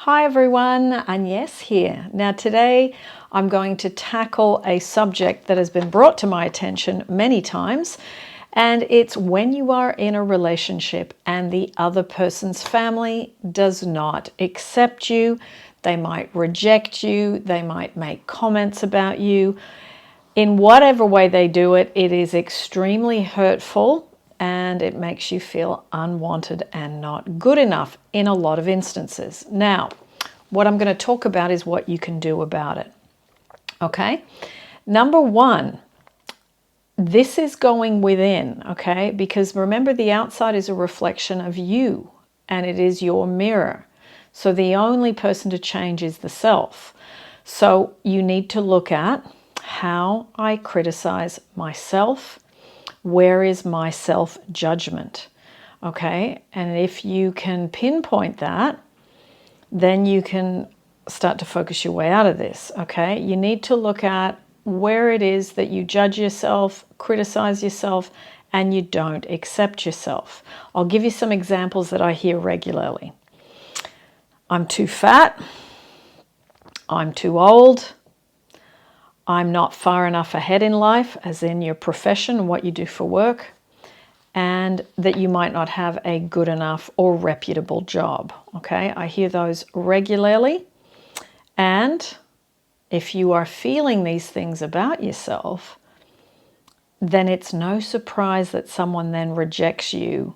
Hi everyone, Agnes here. Now today I'm going to tackle a subject that has been brought to my attention many times, and it's when you are in a relationship and the other person's family does not accept you. They might reject you, they might make comments about you. In whatever way they do it, it is extremely hurtful and it makes you feel unwanted and not good enough in a lot of instances. Now, what I'm going to talk about is what you can do about it. Okay? Number one, this is going within, okay? Because remember, the outside is a reflection of you and it is your mirror. So the only person to change is the self. So you need to look at how I criticize myself. Where is my self-judgment? Okay, and if you can pinpoint that, then you can start to focus your way out of this. Okay, you need to look at where it is that you judge yourself, criticize yourself, and you don't accept yourself. I'll give you some examples that I hear regularly. I'm too fat. I'm too old. I'm not far enough ahead in life, as in your profession and what you do for work, and that you might not have a good enough or reputable job. Okay, I hear those regularly. And if you are feeling these things about yourself, then it's no surprise that someone then rejects you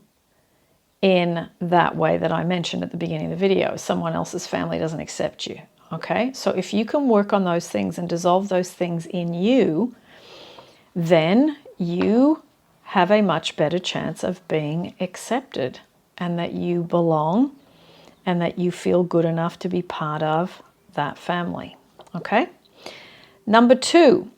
in that way that I mentioned at the beginning of the video. Someone else's family doesn't accept you. Okay, so if you can work on those things and dissolve those things in you, then you have a much better chance of being accepted and that you belong and that you feel good enough to be part of that family. Okay, number two,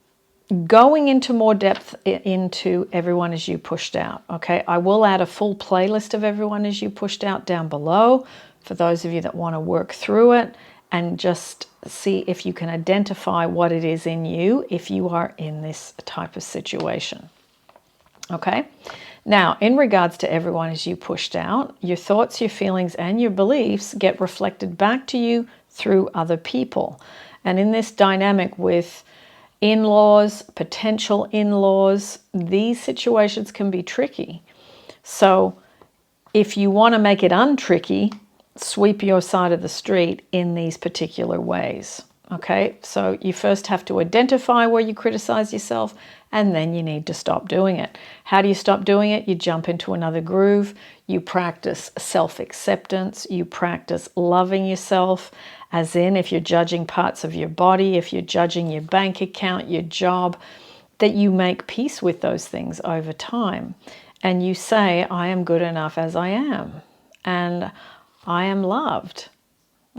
going into more depth into Everyone Is You Pushed Out. Okay, I will add a full playlist of Everyone Is You Pushed Out down below for those of you that want to work through it and just see if you can identify what it is in you if you are in this type of situation. Okay, now in regards to Everyone Is You Pushed Out, your thoughts, your feelings, and your beliefs get reflected back to you through other people. And in this dynamic with in-laws, potential in-laws, these situations can be tricky. So if you want to make it untricky, sweep your side of the street in these particular ways. Okay, so you first have to identify where you criticize yourself, and then you need to stop doing it. How do you stop doing it? You jump into another groove. You practice self-acceptance. You practice loving yourself, as in if you're judging parts of your body, if you're judging your bank account, your job, that you make peace with those things over time. And you say, I am good enough as I am. And I am loved.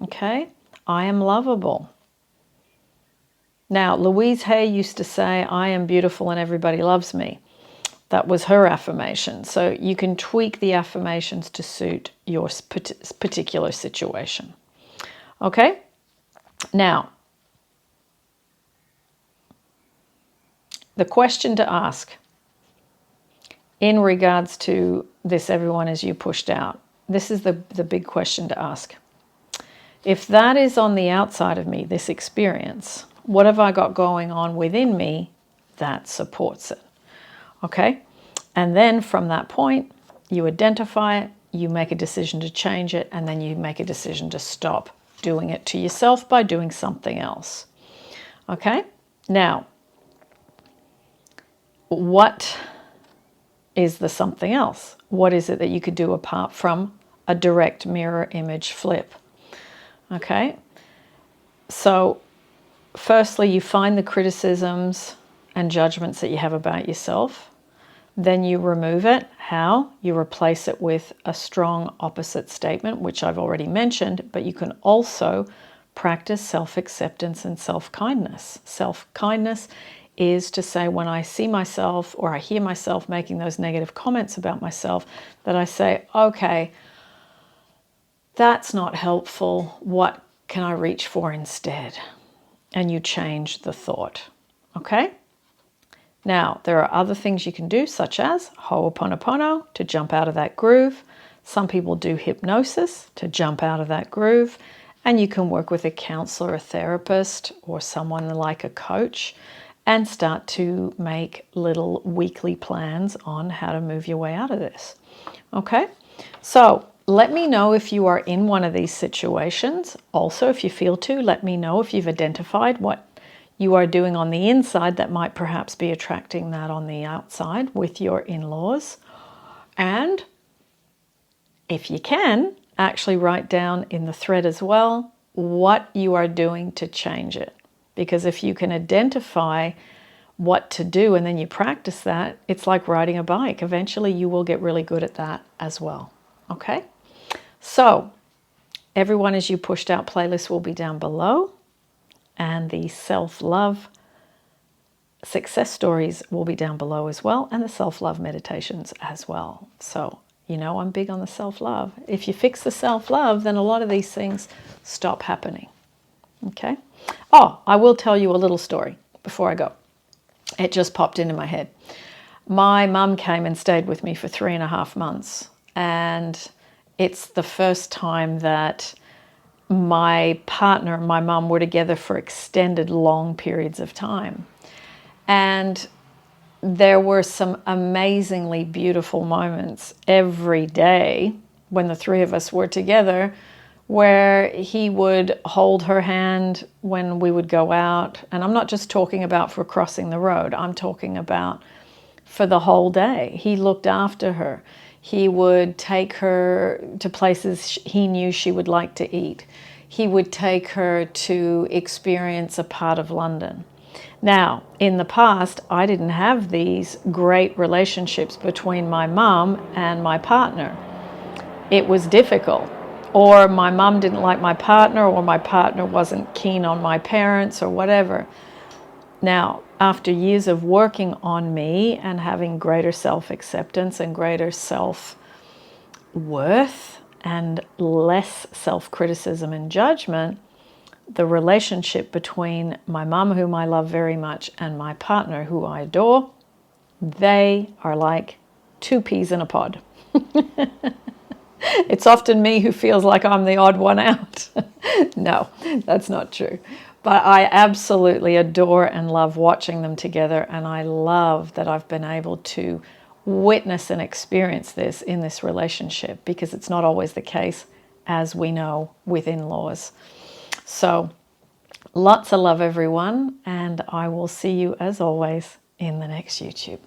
Okay? I am lovable. Now, Louise Hay used to say, I am beautiful and everybody loves me. That was her affirmation. So you can tweak the affirmations to suit your particular situation. Okay? Now, the question to ask in regards to this Everyone Is You Pushed Out, this is the big question to ask. If that is on the outside of me, this experience, what have I got going on within me that supports it? Okay? And then from that point, you identify it, you make a decision to change it, and then you make a decision to stop doing it to yourself by doing something else. Okay? Now, what is the something else? What is it that you could do apart from a direct mirror image flip? Okay, so firstly, you find the criticisms and judgments that you have about yourself. Then you remove it. How? You replace it with a strong opposite statement, which I've already mentioned, but you can also practice self-acceptance and self-kindness. Self-kindness is to say, when I see myself or I hear myself making those negative comments about myself, that I say, okay, that's not helpful. What can I reach for instead? And you change the thought. Okay? Now, there are other things you can do, such as Ho'oponopono to jump out of that groove. Some people do hypnosis to jump out of that groove. And you can work with a counselor, a therapist, or someone like a coach and start to make little weekly plans on how to move your way out of this. Okay? So let me know if you are in one of these situations. Also, if you feel to, let me know if you've identified what you are doing on the inside that might perhaps be attracting that on the outside with your in-laws. And if you can, actually write down in the thread as well what you are doing to change it. Because if you can identify what to do and then you practice that, it's like riding a bike. Eventually you will get really good at that as well. Okay? So, Everyone Is You Pushed Out playlist will be down below. And the self-love success stories will be down below as well. And the self-love meditations as well. So, you know, I'm big on the self-love. If you fix the self-love, then a lot of these things stop happening. Okay? Oh, I will tell you a little story before I go. It just popped into my head. My mum came and stayed with me for 3.5 months. And it's the first time that my partner and my mum were together for extended long periods of time. And there were some amazingly beautiful moments every day when the three of us were together, where he would hold her hand when we would go out. And I'm not just talking about for crossing the road. I'm talking about for the whole day. He looked after her. He would take her to places he knew she would like to eat. He would take her to experience a part of London. Now, in the past, I didn't have these great relationships between my mum and my partner. It was difficult. Or my mum didn't like my partner, or my partner wasn't keen on my parents, or whatever. Now, after years of working on me and having greater self-acceptance and greater self-worth and less self-criticism and judgment, the relationship between my mum, whom I love very much, and my partner, who I adore, they are like two peas in a pod. It's often me who feels like I'm the odd one out. No, that's not true. But I absolutely adore and love watching them together, and I love that I've been able to witness and experience this in this relationship, because it's not always the case, as we know, with in-laws. So, lots of love, everyone, and I will see you, as always, in the next YouTube.